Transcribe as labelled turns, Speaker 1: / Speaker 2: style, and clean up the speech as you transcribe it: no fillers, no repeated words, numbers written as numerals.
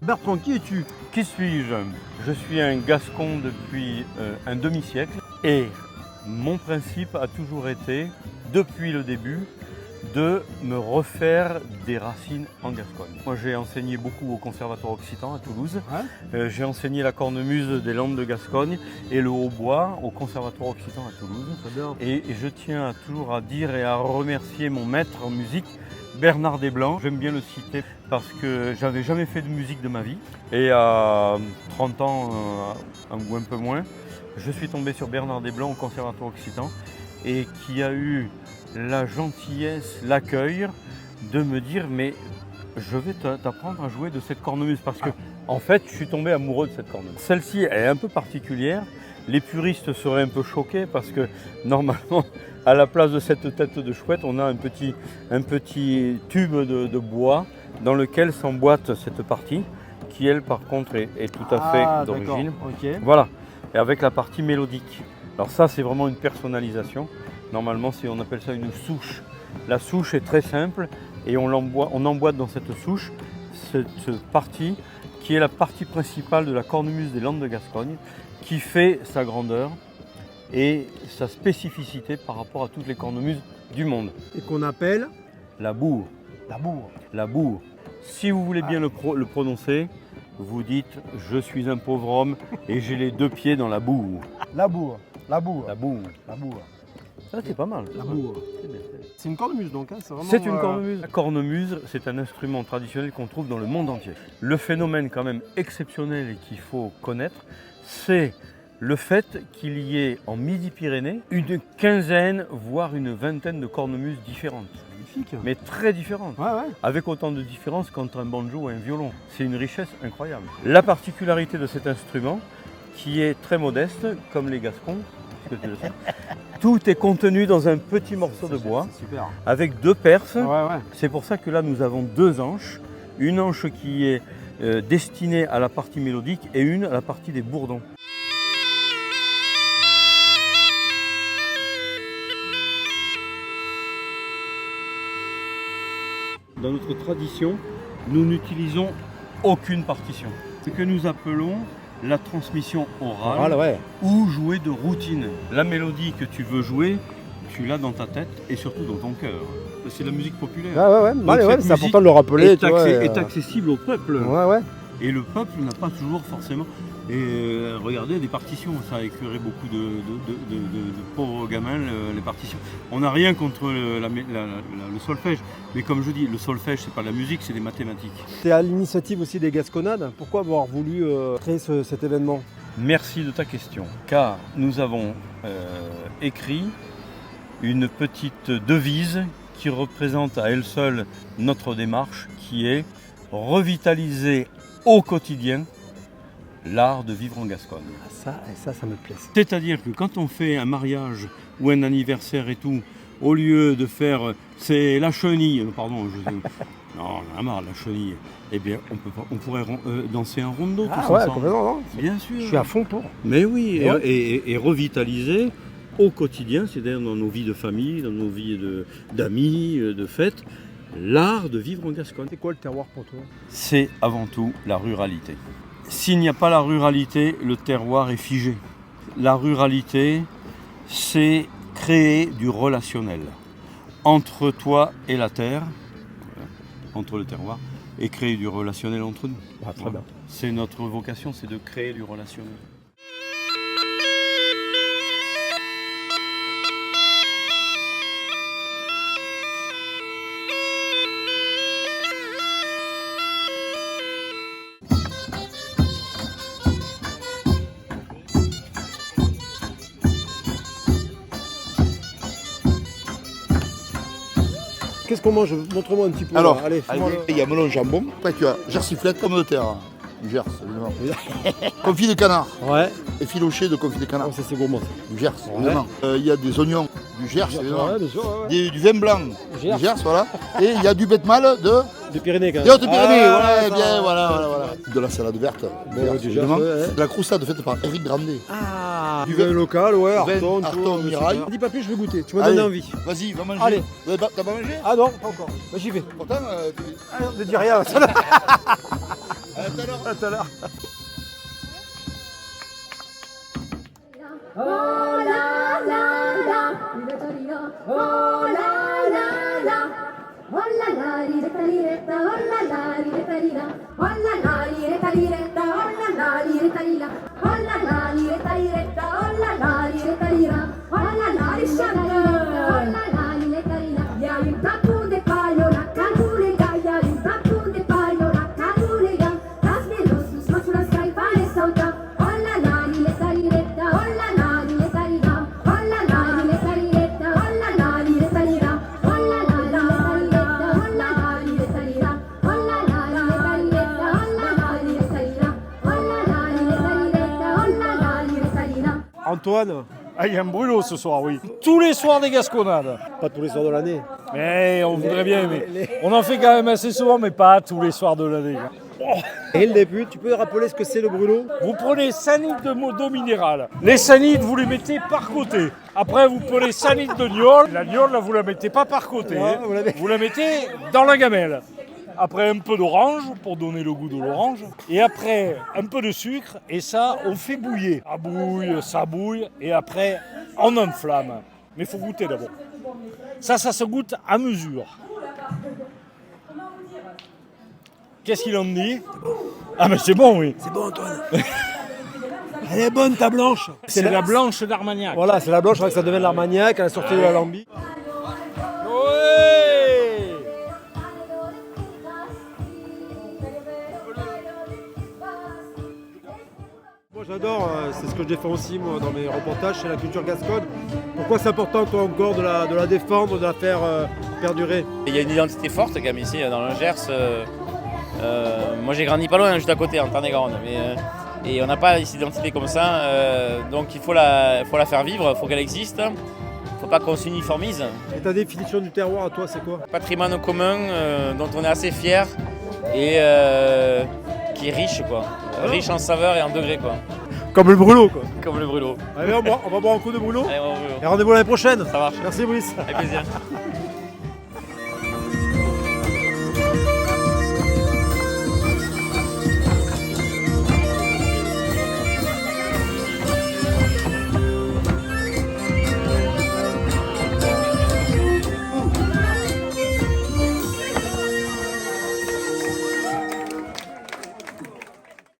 Speaker 1: Bertrand, qui es-tu?
Speaker 2: Qui suis-je? Je suis un Gascon depuis un demi-siècle et mon principe a toujours été, depuis le début, de me refaire des racines en Gascogne. Moi j'ai enseigné beaucoup au Conservatoire Occitan à Toulouse.
Speaker 1: Ouais.
Speaker 2: J'ai enseigné la cornemuse des Landes de Gascogne et le hautbois au Conservatoire Occitan à Toulouse. Et je tiens toujours à dire et à remercier mon maître en musique, Bernard Desblancs. J'aime bien le citer parce que j'avais jamais fait de musique de ma vie. Et à 30 ans, ou un peu moins, je suis tombé sur Bernard Desblancs au Conservatoire Occitan et qui a eu la gentillesse, l'accueil de me dire mais je vais t'apprendre à jouer de cette cornemuse parce que en fait je suis tombé amoureux de cette cornemuse. Celle-ci est un peu particulière, les puristes seraient un peu choqués parce que normalement à la place de cette tête de chouette on a un petit tube de bois dans lequel s'emboîte cette partie qui elle par contre est tout à fait d'origine.
Speaker 1: Okay.
Speaker 2: Voilà, et avec la partie mélodique. Alors ça c'est vraiment une personnalisation. Normalement, on appelle ça une souche. La souche est très simple et on emboîte dans cette souche cette partie qui est la partie principale de la cornemuse des Landes de Gascogne qui fait sa grandeur et sa spécificité par rapport à toutes les cornemuses du monde.
Speaker 1: Et qu'on appelle
Speaker 2: la bourre.
Speaker 1: La bourre.
Speaker 2: La bourre. Si vous voulez bien le prononcer, vous dites « je suis un pauvre homme et j'ai les deux pieds dans la bourre ».
Speaker 1: La bourre. La bourre.
Speaker 2: La bourre.
Speaker 1: La bourre.
Speaker 2: Ça c'est pas mal.
Speaker 1: La bourre. C'est une cornemuse donc, hein,
Speaker 2: c'est une cornemuse. La cornemuse, c'est un instrument traditionnel qu'on trouve dans le monde entier. Le phénomène quand même exceptionnel et qu'il faut connaître, c'est le fait qu'il y ait en Midi-Pyrénées une quinzaine, voire une vingtaine de cornemuses différentes.
Speaker 1: Magnifique.
Speaker 2: Mais très différentes.
Speaker 1: Ouais.
Speaker 2: Avec autant de différences qu'entre un banjo ou un violon. C'est une richesse incroyable. La particularité de cet instrument, qui est très modeste, comme les Gascons, puisque tu le sais, tout est contenu dans un petit morceau de bois,
Speaker 1: super.
Speaker 2: Avec deux perces.
Speaker 1: Ouais.
Speaker 2: C'est pour ça que là nous avons deux anches. Une anche qui est destinée à la partie mélodique et une à la partie des bourdons. Dans notre tradition, nous n'utilisons aucune partition. Ce que nous appelons la transmission orale ou jouer de routine. La mélodie que tu veux jouer, tu l'as dans ta tête et surtout dans ton cœur. C'est la musique populaire.
Speaker 1: C'est important de le rappeler.
Speaker 2: Est accessible au peuple.
Speaker 1: Ouais.
Speaker 2: Et le peuple n'a pas toujours forcément. Et regardez des partitions, ça a écœuré beaucoup de pauvres gamins, les partitions. On n'a rien contre le solfège, mais comme je dis, le solfège c'est pas la musique, c'est des mathématiques.
Speaker 1: C'est à l'initiative aussi des Gasconnades. Pourquoi avoir voulu créer cet événement?
Speaker 2: Merci de ta question, car nous avons écrit une petite devise qui représente à elle seule notre démarche, qui est revitaliser au quotidien l'art de vivre en Gascogne.
Speaker 1: Ça me plaît.
Speaker 2: C'est-à-dire que quand on fait un mariage ou un anniversaire et tout, au lieu de faire c'est la chenille, non, on a marre la chenille, eh bien on pourrait danser un rondeau tous ensemble.
Speaker 1: Complètement,
Speaker 2: bien sûr.
Speaker 1: Je suis à fond pour.
Speaker 2: Mais oui, et revitaliser au quotidien, c'est-à-dire dans nos vies de famille, dans nos vies d'amis, de fêtes, l'art de vivre en Gascogne.
Speaker 1: C'est quoi le terroir pour toi?
Speaker 2: C'est avant tout la ruralité. S'il n'y a pas la ruralité, le terroir est figé. La ruralité, c'est créer du relationnel entre toi et la terre, entre le terroir, et créer du relationnel entre nous.
Speaker 1: Très bien.
Speaker 2: C'est notre vocation, c'est de créer du relationnel.
Speaker 1: Qu'est-ce qu'on mange? Montre-moi un petit peu.
Speaker 3: Alors,
Speaker 1: allez,
Speaker 3: il y a melon jambon. Après, tu as gersiflette, pomme de terre. Du Gers, évidemment. Confit de canard.
Speaker 1: Ouais.
Speaker 3: Effiloché de confit de canard.
Speaker 1: Ça, c'est gourmand.
Speaker 3: Du Gers, évidemment. Il y a des oignons. Du Gers, évidemment.
Speaker 1: Ouais, bien sûr, ouais.
Speaker 3: Du vin blanc. Du Gers, voilà. Et il y a du betmal
Speaker 1: des Pyrénées, quand même.
Speaker 3: Des Hautes-Pyrénées, voilà. De la salade verte.
Speaker 1: Évidemment.
Speaker 3: De la croustade faite par Eric Grandet.
Speaker 1: Du vin local,
Speaker 3: Arton, Mirail.
Speaker 1: Dis pas plus, je vais goûter. Tu m'as donné envie.
Speaker 3: Vas-y, va manger.
Speaker 1: Allez.
Speaker 3: T'as pas mangé?
Speaker 1: Ah non, pas encore. J'y vais.
Speaker 3: Pourtant,
Speaker 1: Ne dis rien. À tout à l'heure.
Speaker 4: Oh la la la, riretarira. Oh la la la, oh la la riretarira. Oh la la riretarira. Oh la la riretarira. Oh la la riretarira. Oh la la riretarira. Oh la la riretarira. Oh la la riretarira. Oh la la riretarira. Ya un tapu de payo la canulega. Ya un tapu de payo la canulega. Las melosus masuras caipales sauta. Oh la la riretarira. Oh la la.
Speaker 1: Antoine,
Speaker 5: Ah, il y a un brûlot ce soir, oui. Tous les soirs des gasconnades.
Speaker 1: pas tous les soirs de l'année.
Speaker 5: Mais on voudrait bien, mais on en fait quand même assez souvent, mais pas tous les soirs de l'année.
Speaker 1: Et le début, tu peux rappeler ce que c'est le brûlot?
Speaker 5: Vous prenez 5 litres d'eau minérale. Les 5 litres, vous les mettez par côté. Après, vous prenez 5 litres de gnôle. La gnôle, là, vous la mettez pas par côté.
Speaker 1: Ouais,
Speaker 5: Hein.
Speaker 1: vous la
Speaker 5: Vous la mettez dans la gamelle. Après, un peu d'orange pour donner le goût de l'orange. Et après, un peu de sucre. Et ça, on fait bouillir. Ça bouille. Et après, on enflamme. Mais il faut goûter d'abord. Ça se goûte à mesure. Qu'est-ce qu'il en dit? Ah, mais c'est bon, oui.
Speaker 1: C'est bon, Antoine. Elle est bonne, ta blanche.
Speaker 5: C'est la blanche d'Armagnac.
Speaker 1: Voilà, c'est la blanche, avec ça devient de l'Armagnac à la sortie de la Lambie.
Speaker 5: Ouais.
Speaker 1: Moi j'adore, c'est ce que je défends aussi moi, dans mes reportages, c'est la culture gasconne. Pourquoi c'est important toi encore de la défendre, de la faire perdurer?
Speaker 6: Il y a une identité forte quand même ici dans le Gers. Moi j'ai grandi pas loin, juste à côté en Tarn-et-Garonne. Et on n'a pas cette identité comme ça. Donc il faut la faire vivre, il faut qu'elle existe. Il ne faut pas qu'on s'uniformise.
Speaker 1: Et ta définition du terroir à toi c'est quoi?
Speaker 6: Patrimoine commun dont on est assez fier et qui est riche quoi. Riche en saveurs et en degrés quoi.
Speaker 1: Comme le brûlot quoi.
Speaker 6: Comme le brûlot.
Speaker 1: Allez on va boire un coup de brûlot.
Speaker 6: Allez, on va au brûlot.
Speaker 1: Et rendez-vous l'année prochaine.
Speaker 6: Ça marche.
Speaker 1: Merci Brice.
Speaker 6: Avec plaisir.